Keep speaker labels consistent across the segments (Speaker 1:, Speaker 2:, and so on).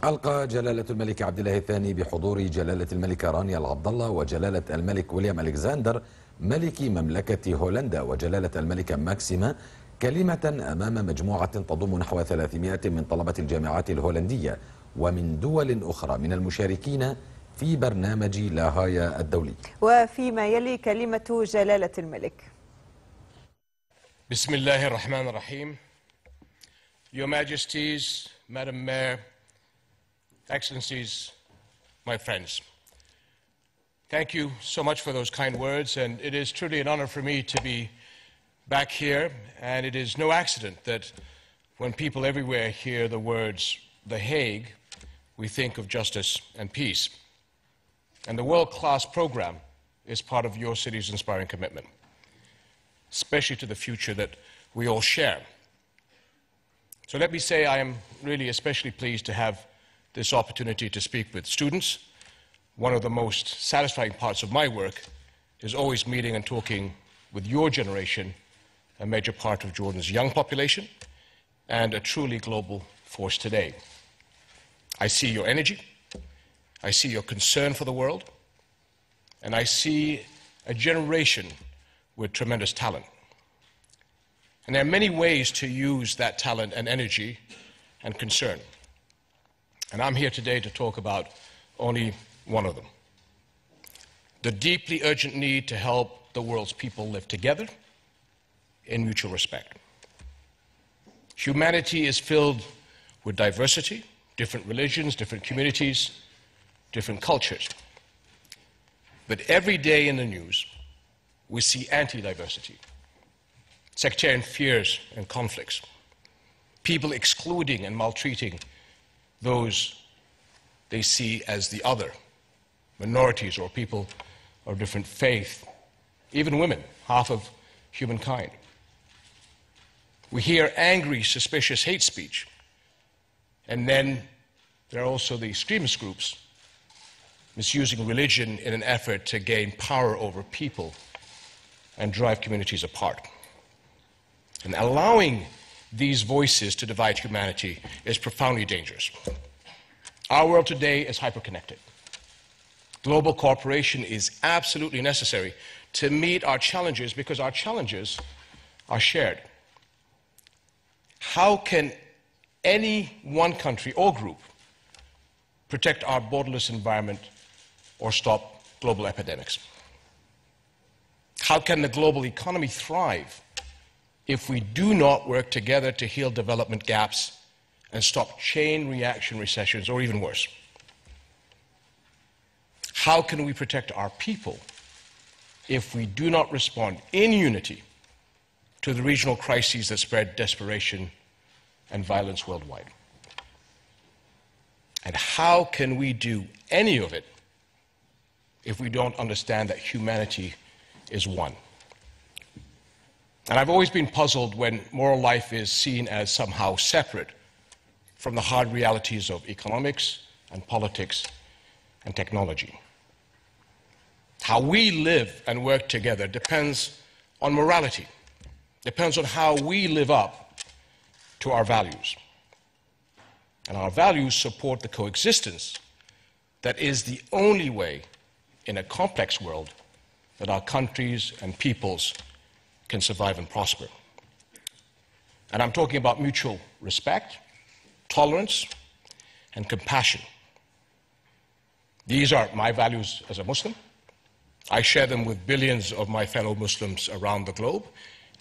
Speaker 1: ألقى جلالة الملك عبد الله الثاني بحضور جلالة الملكة رانيا العبد الله وجلالة الملك ويليام ألكسندر ملك مملكة هولندا وجلالة الملكة ماكسيما كلمة أمام مجموعة تضم نحو 300 من طلبة الجامعات الهولندية ومن دول أخرى من المشاركين في برنامج لاهايا الدولي.
Speaker 2: وفيما يلي كلمة جلالة الملك.
Speaker 3: بسم الله الرحمن الرحيم. Your Majesties, Madam Mayor, Excellencies, my friends. Thank you so much for those kind words, and it is truly an honor for me to be back here, and it is no accident that when people everywhere hear the words The Hague, we think of justice and peace. And the world-class program is part of your city's inspiring commitment, especially to the future that we all share. So let me say I am really especially pleased to have this opportunity to speak with students. One of the most satisfying parts of my work is always meeting and talking with your generation, a major part of Jordan's young population, and a truly global force today. I see your energy, I see your concern for the world, and I see a generation with tremendous talent. And there are many ways to use that talent and energy and concern. And I'm here today to talk about only one of them. The deeply urgent need to help the world's people live together in mutual respect. Humanity is filled with diversity, different religions, different communities, different cultures. But every day in the news, we see anti-diversity, sectarian fears and conflicts, people excluding and maltreating those they see as the other, minorities or people of different faith, even women, half of humankind. We hear angry, suspicious hate speech, and then there are also the extremist groups misusing religion in an effort to gain power over people and drive communities apart. And allowing these voices to divide humanity is profoundly dangerous. Our world today is hyperconnected. Global cooperation is absolutely necessary to meet our challenges because our challenges are shared. How can any one country or group protect our borderless environment or stop global epidemics? How can the global economy thrive if we do not work together to heal development gaps and stop chain reaction recessions, or even worse? How can we protect our people if we do not respond in unity to the regional crises that spread desperation and violence worldwide? And how can we do any of it if we don't understand that humanity is one? And I've always been puzzled when moral life is seen as somehow separate from the hard realities of economics and politics and technology. How we live and work together depends on morality, depends on how we live up to our values. And our values support the coexistence that is the only way in a complex world that our countries and peoples can survive and prosper. And I'm talking about mutual respect, tolerance, and compassion. These are my values as a Muslim. I share them with billions of my fellow Muslims around the globe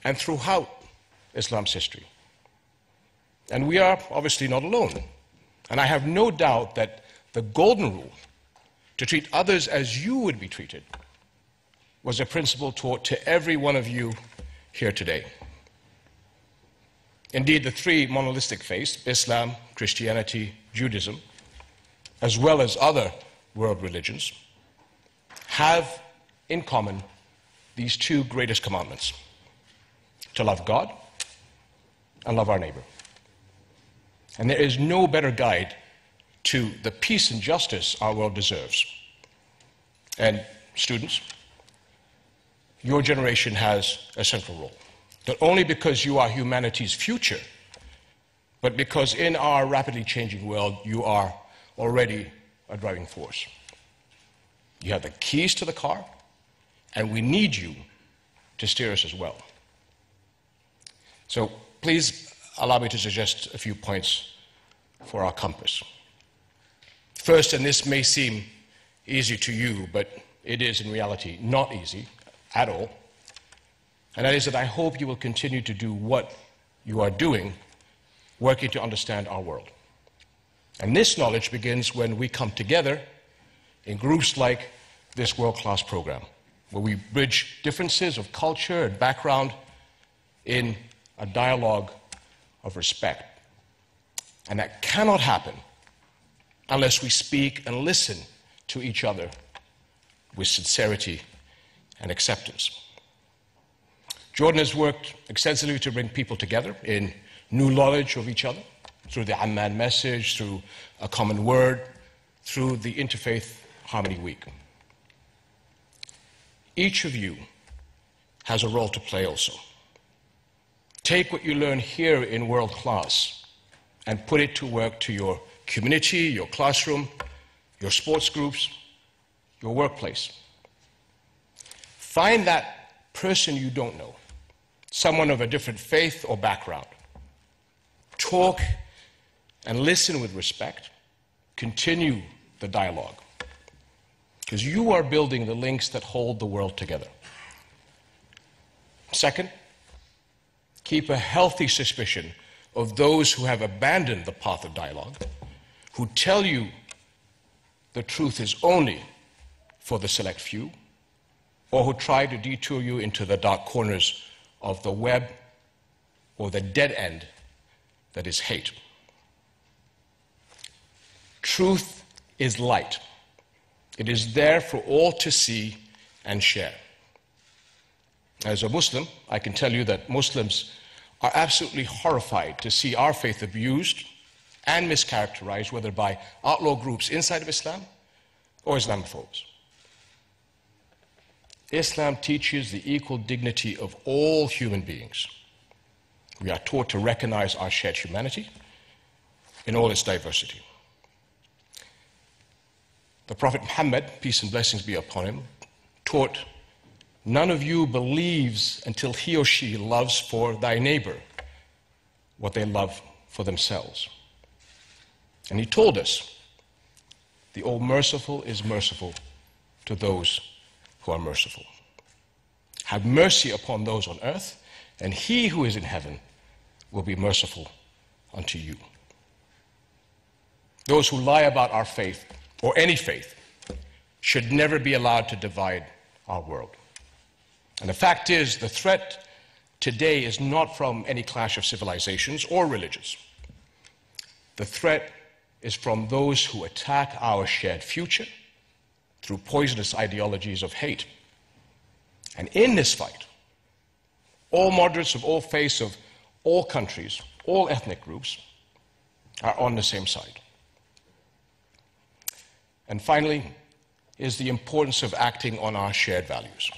Speaker 3: and throughout Islam's history. And we are obviously not alone. And I have no doubt that the golden rule, to treat others as you would be treated, was a principle taught to every one of you here today. Indeed, the three monolithic faiths, Islam, Christianity, Judaism, as well as other world religions, have in common these two greatest commandments: to love God and love our neighbor. And there is no better guide to the peace and justice our world deserves. And students, your generation has a central role, not only because you are humanity's future, but because in our rapidly changing world, you are already a driving force. You have the keys to the car, and we need you to steer us as well. So please allow me to suggest a few points for our compass. First, and this may seem easy to you, but it is in reality not easy at all, and that is that I hope you will continue to do what you are doing, working to understand our world. And this knowledge begins when we come together in groups like this world-class program, where we bridge differences of culture and background in a dialogue of respect. And that cannot happen unless we speak and listen to each other with sincerity and acceptance. Jordan has worked extensively to bring people together in new knowledge of each other, through the Amman message, through a common word, through the Interfaith Harmony Week. Each of you has a role to play also. Take what you learn here in world class and put it to work to your community, your classroom, your sports groups, your workplace. Find that person you don't know, someone of a different faith or background. Talk and listen with respect. Continue the dialogue, because you are building the links that hold the world together. Second, keep a healthy suspicion of those who have abandoned the path of dialogue, who tell you the truth is only for the select few, or who try to detour you into the dark corners of the web or the dead end that is hate. Truth is light. It is there for all to see and share. As a Muslim, I can tell you that Muslims are absolutely horrified to see our faith abused and mischaracterized, whether by outlaw groups inside of Islam or Islamophobes. Islam teaches the equal dignity of all human beings. We are taught to recognize our shared humanity in all its diversity. The Prophet Muhammad, peace and blessings be upon him, taught, "None of you believes until he or she loves for thy neighbor what they love for themselves." And he told us, "The All-Merciful is merciful to those who are merciful. Have mercy upon those on earth, and he who is in heaven will be merciful unto you." Those who lie about our faith, or any faith, should never be allowed to divide our world. And the fact is, the threat today is not from any clash of civilizations or religions. The threat is from those who attack our shared future through poisonous ideologies of hate. And in this fight, all moderates of all faiths, of all countries, all ethnic groups are on the same side. And finally, is the importance of acting on our shared values.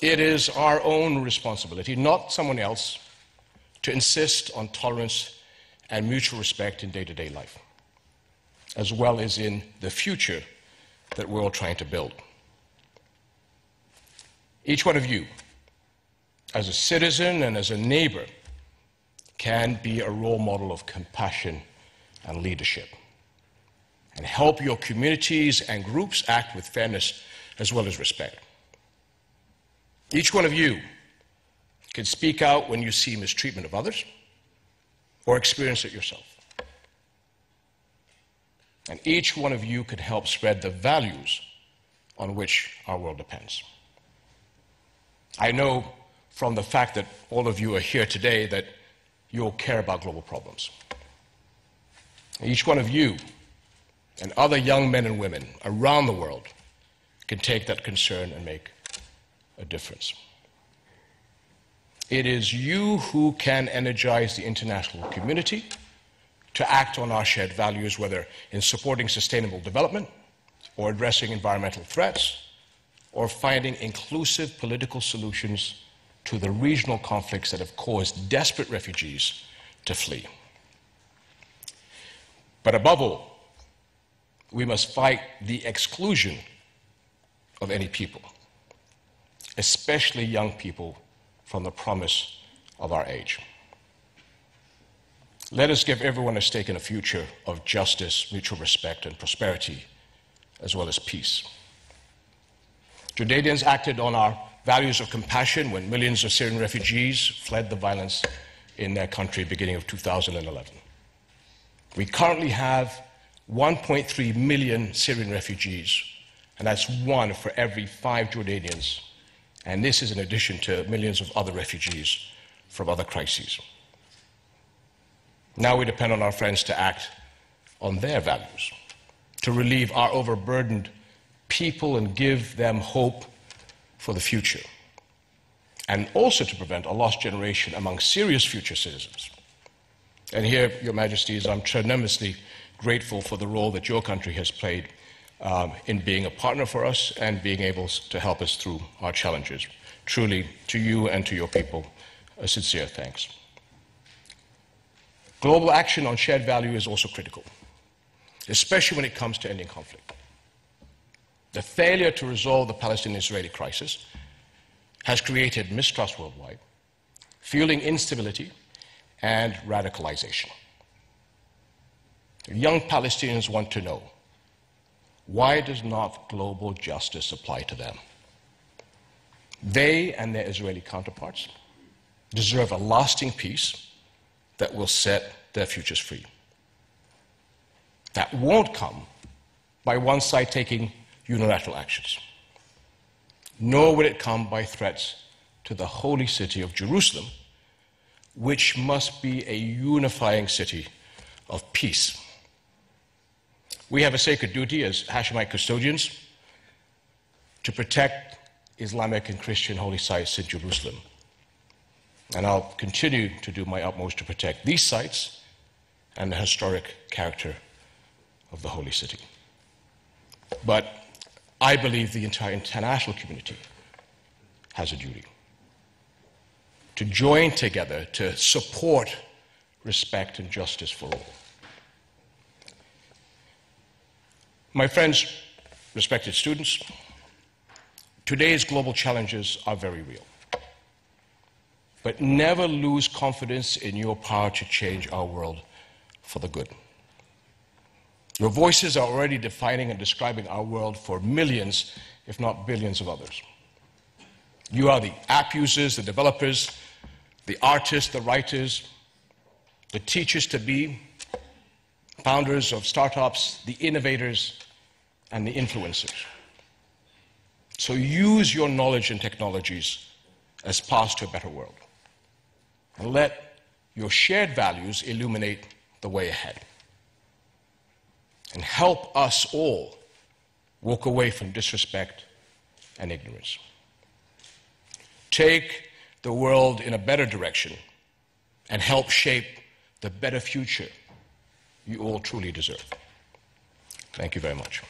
Speaker 3: It is our own responsibility, not someone else, to insist on tolerance and mutual respect in day-to-day life, as well as in the future that we're all trying to build. Each one of you, as a citizen and as a neighbor, can be a role model of compassion and leadership, and help your communities and groups act with fairness as well as respect. Each one of you can speak out when you see mistreatment of others or experience it yourself. And each one of you can help spread the values on which our world depends. I know from the fact that all of you are here today that you'll care about global problems. Each one of you and other young men and women around the world can take that concern and make a difference. It is you who can energize the international community to act on our shared values, whether in supporting sustainable development or addressing environmental threats or finding inclusive political solutions to the regional conflicts that have caused desperate refugees to flee. But above all, we must fight the exclusion of any people, especially young people, from the promise of our age. Let us give everyone a stake in a future of justice, mutual respect, and prosperity, as well as peace. Jordanians acted on our values of compassion when millions of Syrian refugees fled the violence in their country beginning of 2011. We currently have 1.3 million Syrian refugees, and that's 1 for every 5 Jordanians. And this is in addition to millions of other refugees from other crises. Now we depend on our friends to act on their values, to relieve our overburdened people and give them hope for the future, and also to prevent a lost generation among Syria's future citizens. And here, Your Majesties, I'm tremendously grateful for the role that your country has played in being a partner for us and being able to help us through our challenges. Truly, to you and to your people, a sincere thanks. Global action on shared value is also critical, especially when it comes to ending conflict. The failure to resolve the Palestinian-Israeli crisis has created mistrust worldwide, fueling instability and radicalization. Young Palestinians want to know, why does not global justice apply to them? They and their Israeli counterparts deserve a lasting peace that will set their futures free. That won't come by one side taking unilateral actions, nor will it come by threats to the holy city of Jerusalem, which must be a unifying city of peace. We have a sacred duty as Hashemite custodians to protect Islamic and Christian holy sites in Jerusalem. And I'll continue to do my utmost to protect these sites and the historic character of the holy city. But I believe the entire international community has a duty to join together to support respect and justice for all. My friends, respected students, today's global challenges are very real. But never lose confidence in your power to change our world for the good. Your voices are already defining and describing our world for millions, if not billions of others. You are the app users, the developers, the artists, the writers, the teachers-to-be, founders of startups, the innovators, and the influencers. So use your knowledge and technologies as paths to a better world. And let your shared values illuminate the way ahead. And help us all walk away from disrespect and ignorance. Take the world in a better direction and help shape the better future you all truly deserve. Thank you very much.